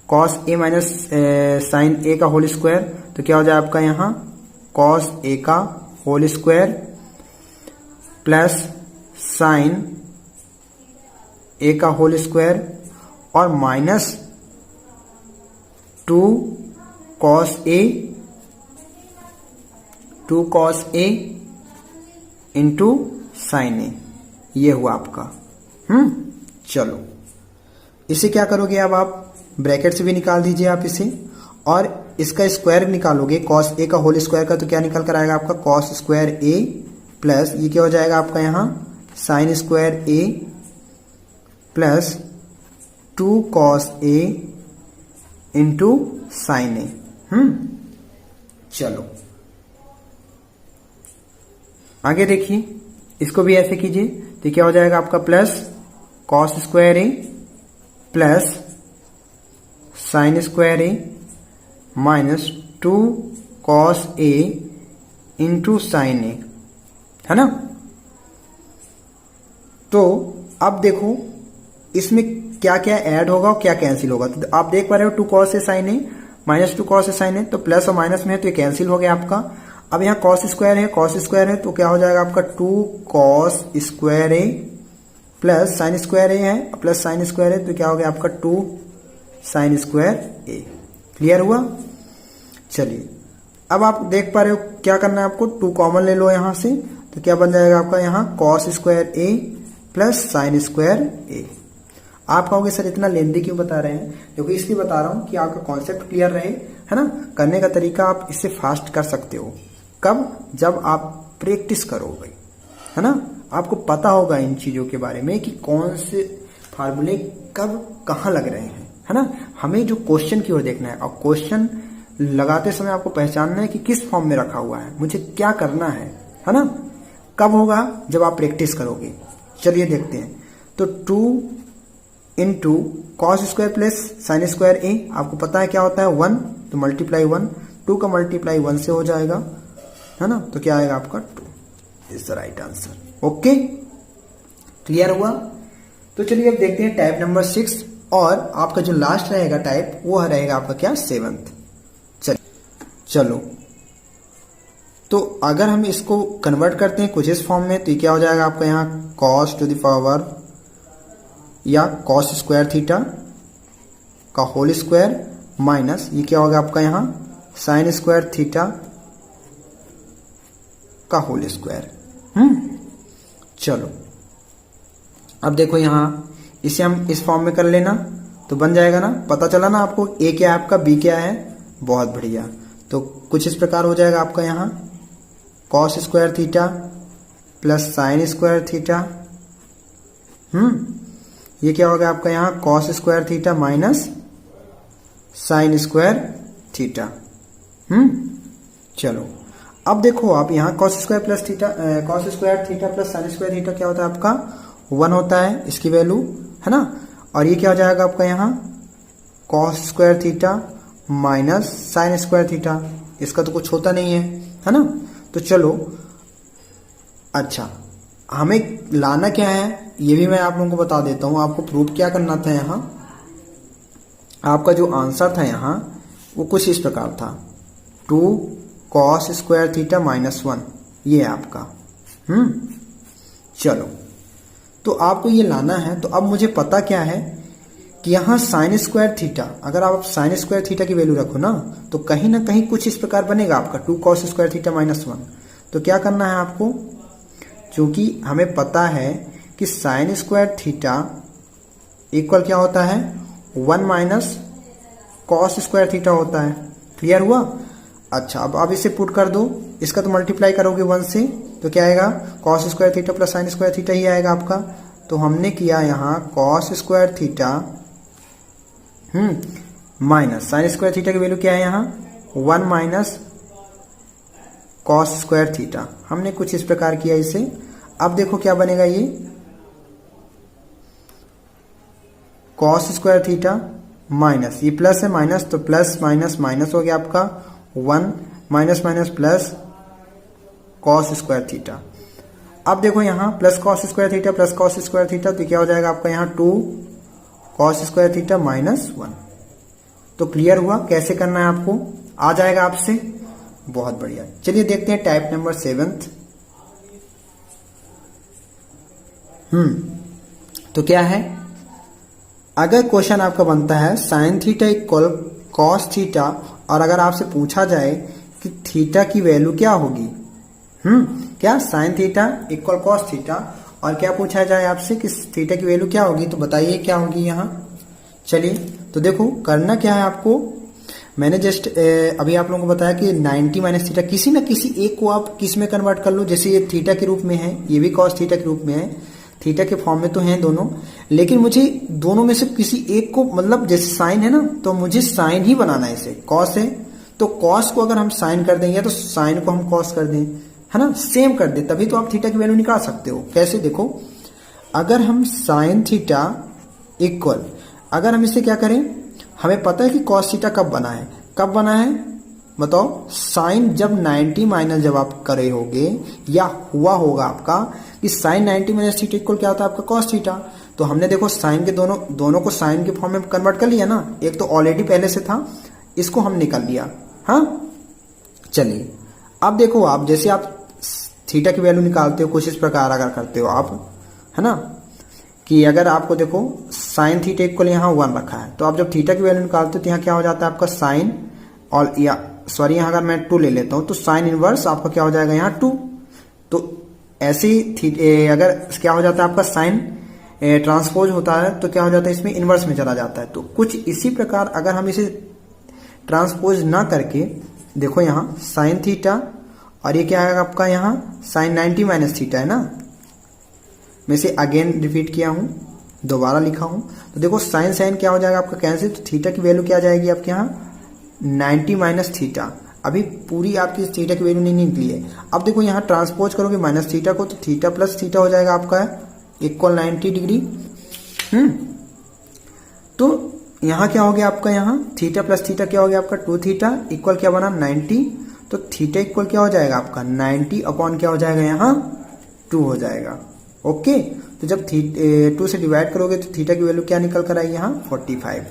cos A minus sign ए का होल स्क्वायर, तो क्या हो जाए आपका यहां कॉस ए का होल स्क्वायर प्लस साइन ए का होल स्क्वायर और minus 2 cos A into sine ए, ये हुआ आपका। चलो इसे क्या करोगे, अब आप ब्रैकेट से भी निकाल दीजिए आप इसे, और इसका स्क्वायर निकालोगे कॉस ए का होल स्क्वायर का, तो क्या निकल कर आएगा आपका कॉस स्क्वायर ए प्लस ये क्या हो जाएगा आपका यहां sign square A plus 2 cos A into sine ए। चलो आगे देखिए, इसको भी ऐसे कीजिए, तो क्या हो जाएगा आपका plus cos square A plus sine square A minus 2 cos A into sine ए, है ना। तो अब देखो इसमें क्या क्या ऐड होगा और क्या कैंसिल होगा। तो आप देख पा रहे हो 2 cos A sign A minus 2 cos A sign ए, तो प्लस और माइनस में है तो ये कैंसिल हो गया आपका। अब यहाँ कॉस स्क्वायर है तो क्या हो जाएगा आपका 2 कॉस स्क्वायर ए प्लस साइन स्क्वायर ए है प्लस साइन स्क्वायर है, तो क्या हो गया आपका 2 साइन स्क्वायर ए। क्लियर हुआ। चलिए अब आप देख पा रहे हो क्या करना है आपको, 2 कॉमन ले लो यहां से, तो क्या बन जाएगा आपका यहाँ कॉस स्क्वायर ए प्लस साइन स्क्वायर ए। आप कहोगे सर इतना लेंदी क्यों बता रहे हैं, क्योंकि इसलिए बता रहा हूं कि आपका कॉन्सेप्ट क्लियर रहे, है ना। करने का तरीका आप इससे फास्ट कर सकते हो, कब, जब आप प्रैक्टिस करोगे, है ना। आपको पता होगा इन चीजों के बारे में कि कौन से फार्मूले कब कहां लग रहे हैं, है ना। हमें जो क्वेश्चन की ओर देखना है और क्वेश्चन लगाते समय आपको पहचानना है कि किस फॉर्म में रखा हुआ है, मुझे क्या करना है ना। कब होगा, जब आप प्रैक्टिस करोगे। चलिए देखते हैं। तो 2 into cos square plus sine square A, आपको पता है क्या होता है 1, तो मल्टीप्लाई 1, 2 का मल्टीप्लाई 1 से हो जाएगा, है ना। तो क्या आएगा आपका 2 is the right answer. Okay, clear हुआ। तो चलिए अब देखते हैं टाइप नंबर 6, और आपका जो लास्ट रहेगा टाइप वो रहेगा आपका क्या 7th। चलो तो अगर हम इसको कन्वर्ट करते हैं कुछ इस फॉर्म में, तो क्या हो जाएगा आपका यहाँ cos टू द पावर या cos स्क्वायर थीटा का होल स्क्वायर माइनस ये क्या होगा आपका यहाँ साइन स्क्वायर थीटा का होल स्क्वायर। चलो अब देखो यहां इसे हम इस फॉर्म में कर लेना, तो बन जाएगा ना, पता चला ना आपको ए क्या है आपका, बी क्या है। बहुत बढ़िया। तो कुछ इस प्रकार हो जाएगा आपका यहाँ cos square theta plus sine square theta. ये क्या होगा आपका यहाँ cos square theta minus sine square theta. चलो अब देखो आप यहाँ cos square plus theta, cos square theta plus sine square theta क्या होता है आपका 1 होता है, इसकी वैल्यू है ना। और ये क्या हो जाएगा आपका यहाँ cos square theta minus sine square theta, इसका तो कुछ होता नहीं है ना। तो चलो अच्छा, हमें लाना क्या है ये भी मैं आप लोगों को बता देता हूं। आपको प्रूफ क्या करना था, यहाँ आपका जो आंसर था यहाँ वो कुछ इस प्रकार था 2 कॉस स्क्वायर थीटा माइनस 1, ये है आपका। चलो तो आपको ये लाना है। तो अब मुझे पता क्या है कि यहाँ साइन स्क्वायर थीटा, अगर आप साइन स्क्वायर थीटा की वैल्यू रखो ना तो कहीं ना कहीं कुछ इस प्रकार बनेगा आपका 2 कॉस स्क्वायर थीटा माइनस 1। तो क्या करना है आपको, क्योंकि हमें पता है कि साइन स्क्वायर थीटा इक्वल क्या होता है 1 माइनस कॉस स्क्वायर थीटा होता है। क्लियर हुआ। अच्छा अब आप इसे पुट कर दो, इसका तो मल्टीप्लाई करोगे 1 से तो क्या आएगा cos square theta plus sine square theta ही आएगा आपका। तो हमने किया यहाँ cos square theta minus sine square theta की वैल्यू क्या है यहाँ 1 माइनस कॉस स्क्वायर थीटा, हमने कुछ इस प्रकार किया इसे। अब देखो क्या बनेगा, ये कॉस स्क्वायर थीटा माइनस, ये प्लस है माइनस, तो प्लस माइनस माइनस हो गया आपका 1 minus minus plus cos square theta. अब देखो यहाँ plus cos square theta plus cos square theta, तो क्या हो जाएगा आपका यहाँ 2 कॉस स्क्वायर थीटा माइनस 1। तो क्लियर हुआ कैसे करना है, आपको आ जाएगा आपसे। बहुत बढ़िया। चलिए देखते हैं टाइप नंबर 7। तो क्या है, अगर क्वेश्चन आपका बनता है sine theta equal cos theta और अगर आपसे पूछा जाए कि थीटा की वैल्यू क्या होगी, क्या sine theta equal cos theta और क्या पूछा जाए आपसे कि थीटा की वैल्यू क्या होगी, तो बताइए क्या होगी यहाँ। चलिए तो देखो करना क्या है आपको, मैंने जस्ट अभी आप लोगों को बताया कि 90 माइनस थीटा, किसी ना किसी एक को आप किस में कन्वर्ट कर लो। जैसे ये थीटा के रूप में है, ये भी कॉस थीटा के रूप में है, थीटा के फॉर्म में तो हैं दोनों, लेकिन मुझे दोनों में से किसी एक को, मतलब जैसे साइन है ना तो मुझे साइन ही बनाना है। इसे कॉस है तो कॉस को अगर हम साइन कर दें या तो साइन को हम कॉस कर दें, है ना, सेम कर दें, तभी तो आप थीटा की वैल्यू निकाल सकते हो। कैसे देखो, अगर हम साइन थीटा इक्वल, अगर हम इसे क्या करें, हमें पता है कि कॉस थीटा कब बना है, कब बना है बताओ, साइन जब 90 माइनस जब आप करे होगे या हुआ होगा आपका कि साइन 90 माइनस थीटा इक्वल क्या होता है आपका कॉस थीटा। तो हमने देखो साइन के दोनों को साइन के फॉर्म में कन्वर्ट कर लिया ना, एक तो ऑलरेडी पहले से था, इसको हम निकाल लिया। हाँ चलिए अब देखो आप, जैसे आप थीटा की वैल्यू निकालते हो कुछ इस प्रकार अगर करते हो आप, है ना, कि अगर आपको देखो साइन थीटा इक्वल यहाँ 1 रखा है, तो आप जब थीटा की वैल्यू निकालते हो तो यहाँ क्या हो जाता है आपका साइन, और या सॉरी यहाँ अगर मैं 2 ले लेता हूँ तो साइन इनवर्स आपका क्या हो जाएगा यहाँ 2। तो ऐसे ही अगर क्या हो जाता है आपका साइन ट्रांसपोज होता है तो क्या हो जाता है इसमें इनवर्स में चला जाता है। तो कुछ इसी प्रकार अगर हम इसे ट्रांसपोज ना करके देखो यहाँ साइन थीटा और ये क्या है आपका यहाँ साइन 90 माइनस थीटा है ना, मैं इसे अगेन रिपीट किया हूँ, दोबारा लिखा हूँ। तो देखो साइन साइन क्या हो जाएगा आपका कैंसिल, तो थीटा की वैल्यू क्या आ जाएगी आपके यहाँ 90 माइनस थीटा। अभी पूरी आपकी थीटा की वैल्यू नहीं निकली है। अब देखो यहाँ ट्रांसपोज करोगे माइनस थीटा को, तो थीटा प्लस थीटा हो जाएगा आपका इक्वल 90 डिग्री। तो यहाँ क्या हो गया आपका, यहाँ थीटा प्लस थीटा क्या हो गया आपका 2 थीटा इक्वल क्या बना 90। तो थीटा इक्वल क्या हो जाएगा आपका 90 अपॉन क्या हो जाएगा यहाँ 2 हो जाएगा। ओके, तो जब 2 से डिवाइड करोगे तो थीटा की वैल्यू क्या निकल कर आई यहाँ 45।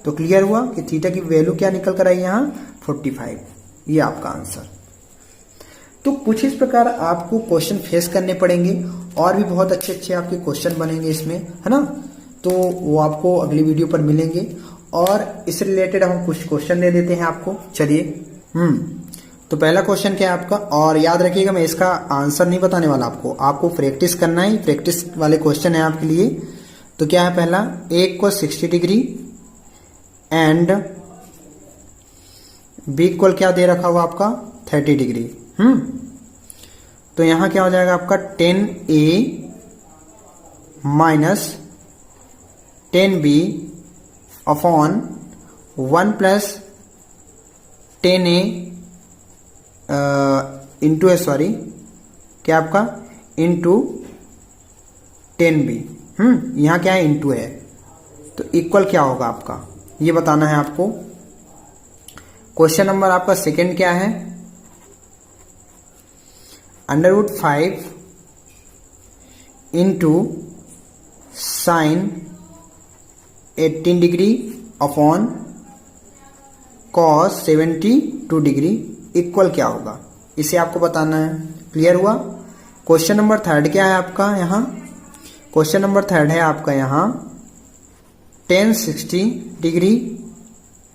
तो क्लियर हुआ कि थीटा की वैल्यू क्या निकल कर आई यहाँ 45, ये आपका आंसर। तो कुछ इस प्रकार आपको क्वेश्चन फेस करने पड़ेंगे और भी बहुत अच्छे अच्छे आपके क्वेश्चन बनेंगे इसमें, है ना। तो वो आपको अगली वीडियो पर मिलेंगे और इससे रिलेटेड हम कुछ क्वेश्चन दे देते हैं आपको। चलिए तो पहला क्वेश्चन क्या है आपका, और याद रखिएगा मैं इसका आंसर नहीं बताने वाला आपको प्रैक्टिस करना है, प्रैक्टिस वाले क्वेश्चन है आपके लिए। तो क्या है पहला, A equal 60 degree and B equal क्या दे रखा हुआ आपका 30 डिग्री। तो यहां क्या हो जाएगा आपका 10A minus 10B upon 1 plus 10A into sorry क्या आपका इंटू 10B। यहां क्या है इंटू है, तो इक्वल क्या होगा आपका ये बताना है आपको। क्वेश्चन नंबर आपका सेकंड क्या है, √5 into sine 18 degree upon cos 72 degree equal क्या होगा, इसे आपको बताना है। क्लियर हुआ। क्वेश्चन नंबर थर्ड क्या है आपका यहाँ, क्वेश्चन नंबर थर्ड है आपका यहाँ tan 60 degree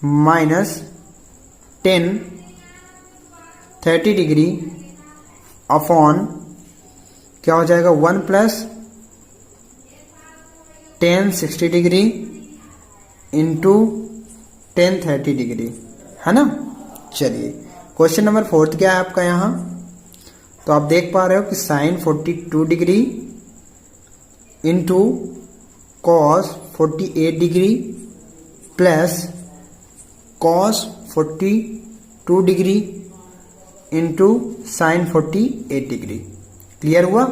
minus tan 30 degree upon क्या हो जाएगा 1 plus tan 60 degree into tan 30 degree, है ना। चलिए क्वेश्चन नंबर फोर्थ क्या है आपका यहाँ, तो आप देख पा रहे हो कि sine 42 degree into cos 48 degree plus cos 42 degree into sine 48 degree. Clear हुआ,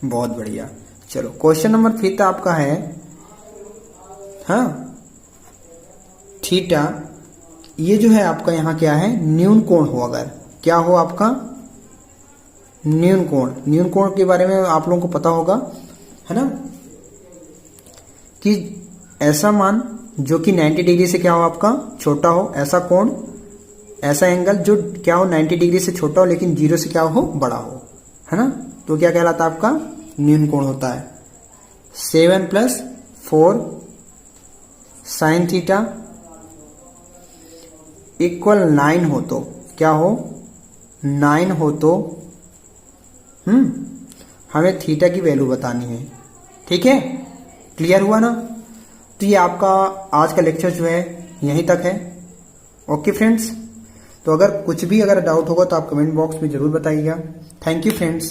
बहुत बढ़िया। चलो क्वेश्चन नंबर फिफ्थ आपका है, हाँ थीटा, ये जो है आपका यहाँ क्या है न्यून कोण हो, अगर क्या हो आपका न्यून कोण। न्यून कोण के बारे में आप लोगों को पता होगा, है ना, कि ऐसा मान जो कि 90 डिग्री से क्या हो आपका छोटा हो, ऐसा कोण, ऐसा एंगल जो क्या हो 90 डिग्री से छोटा हो लेकिन 0 से क्या हो बड़ा हो, है ना, तो क्या कहलाता है आपका न्यून कोण होता है। 7 + 4 साइन थीटा इक्वल 9 हो तो क्या हो 9 हो तो हमें थीटा की वैल्यू बतानी है। ठीक है, क्लियर हुआ ना। तो ये आपका आज का लेक्चर जो है यहीं तक है। ओके फ्रेंड्स, तो अगर कुछ भी अगर डाउट होगा तो आप कमेंट बॉक्स में जरूर बताइएगा। Thank you friends.